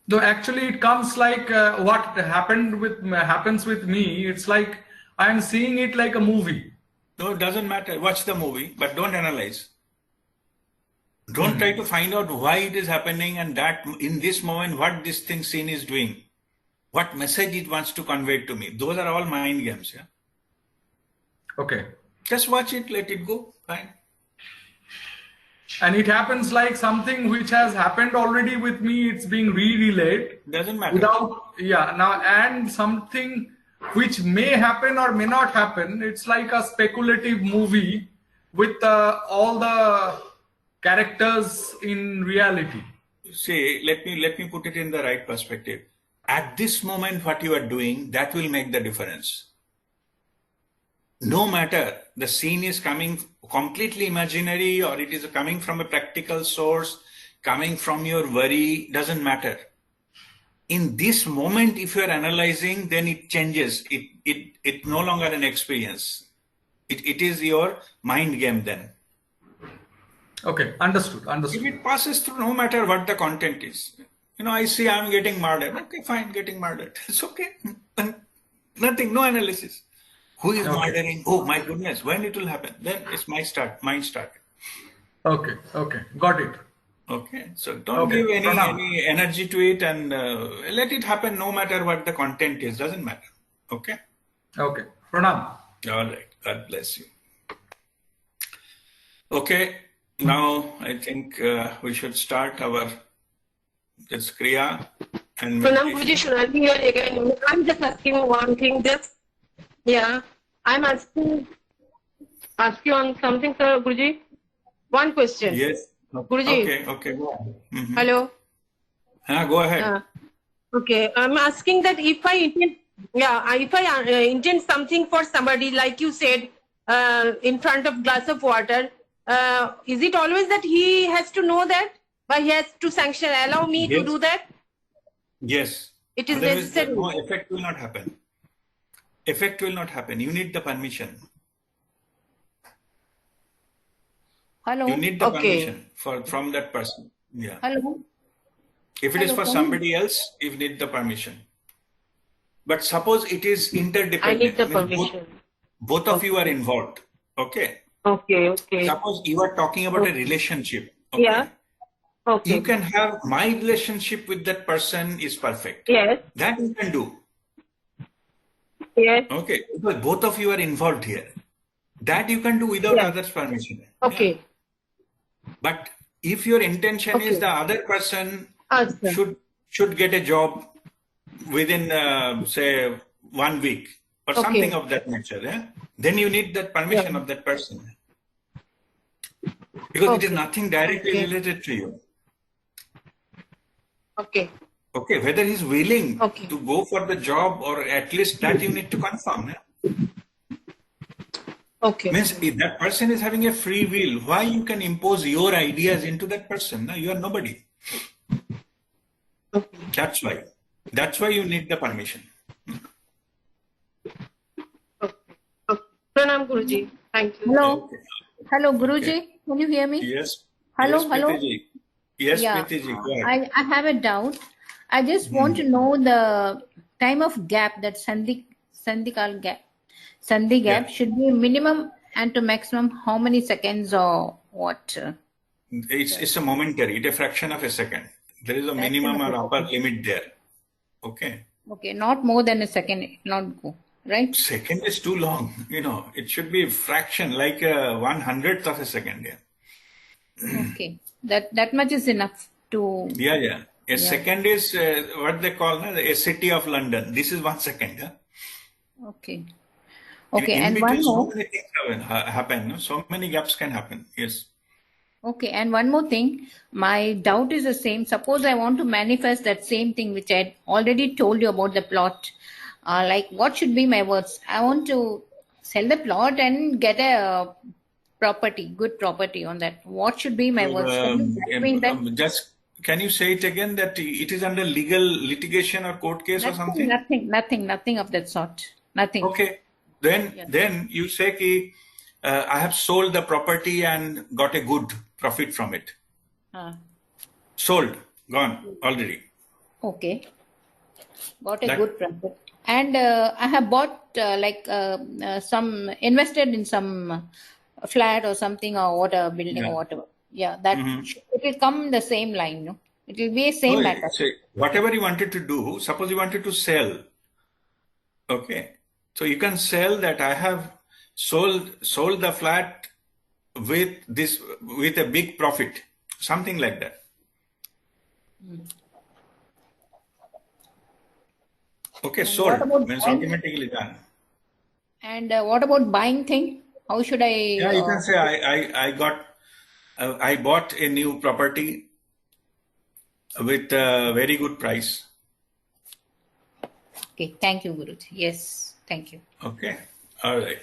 Though actually it comes like what happens with me, it's like I'm seeing it like a movie. No, it doesn't matter. Watch the movie, but don't analyze. Don't try to find out why it is happening and that in this moment what this thing scene is doing. What message it wants to convey to me. Those are all mind games, yeah? Okay. Just watch it, let it go, fine. And it happens like something which has happened already with me, it's being re-relayed. Doesn't matter. And something which may happen or may not happen, it's like a speculative movie with all the characters in reality. See, let me put it in the right perspective. At this moment, what you are doing, that will make the difference. No matter the scene is coming completely imaginary or it is coming from a practical source, coming from your worry, doesn't matter. In this moment, if you are analyzing, then it changes. It no longer an experience. It is your mind game then. Okay, understood. If it passes through, no matter what the content is. I see I'm getting murdered. Okay, fine, getting murdered. It's okay. Nothing, no analysis. Who is murdering? Oh my goodness, when it will happen? Then it's mind start. Okay, got it. Okay, so don't give any energy to it and let it happen no matter what the content is. Doesn't matter. Okay? Okay, Pranam. All right, God bless you. Okay, now I think we should start this Kriya and Pranam Guruji, should I be here again? I'm just asking one thing. I'm asking on something, sir, Guruji. One question. Yes. Guruji. Okay, go ahead. Mm-hmm. Hello. Go ahead. Okay, I'm asking that if I intend something for somebody, like you said, in front of glass of water, is it always that he has to know that? But he has to allow me to do that? Yes. It is Otherwise, necessary. no, effect will not happen. Effect will not happen. You need the permission. Hello. You need the permission from that person. Yeah. Hello. If it is for somebody else, you need the permission. But suppose it is interdependent. I need the permission. Both of you are involved. Okay. Okay. Suppose you are talking about a relationship. Okay? Yeah. Okay. You can have my relationship with that person is perfect. Yes. That you can do. Yes. Okay, because both of you are involved here. That you can do without Yeah. others' permission. Okay. Yeah. But if your intention is Okay. the other person Acha. should get a job within say 1 week or something Okay. of that nature, yeah, then you need that Yeah. permission of that person because it is Okay. nothing directly Okay. related to you. Okay. Okay, whether he's willing Okay. to go for the job or at least that you need to confirm. Yeah? Okay. Means if that person is having a free will, why you can impose your ideas into that person? No, you are nobody. Okay. That's why. That's why you need the permission. Okay. Okay. Pranam Guruji. Thank you. Hello. Okay. Hello, Okay. Guruji. Can you hear me? Yes. Hello, Yes, hello. Preeti. Yes, Yeah, Preeti ji, go ahead. I have a doubt. I just want to know the time of gap, that Sandhikal gap. Sandhi gap should be minimum and to maximum how many seconds or what? It's a momentary, it's a fraction of a second. There is a Fraction minimum of or a upper second. limit there. Okay. Okay, not more than a second, not go, right? Second is too long, it should be a fraction, like 1/100th of a second. Yeah. Okay, that much is enough to. Yeah, yeah. A Yeah. second is what they call a city of London. This is 1 second. Yeah? Okay. Okay, In and between, one so more. many things happen. No? So many gaps can happen. Yes. Okay, and one more thing, my doubt is the same. Suppose I want to manifest that same thing which I already told you about the plot. Like, what should be my words? I want to sell the plot and get a property, good property on that. What should be my words? Can you guide me in that? Just can you say it again that it is under legal litigation or court case or something? Nothing of that sort. Nothing. Okay. Then you say ki, I have sold the property and got a good profit from it. Sold, gone already. Okay. Got a That- good profit. And I have bought some, invested in some flat or something or whatever, building or whatever. Yeah, that it will come the same line, no? It will be a same Oh, matter. so whatever you wanted to do, suppose you wanted to sell. Okay. So you can sell that I have sold the flat with a big profit, something like that. Okay, And sold what about means buying? automatically done. And what about buying thing? How should I? Yeah, you can say I bought a new property with a very good price. Okay, thank you, Guruji. Yes, thank you. Okay, all right.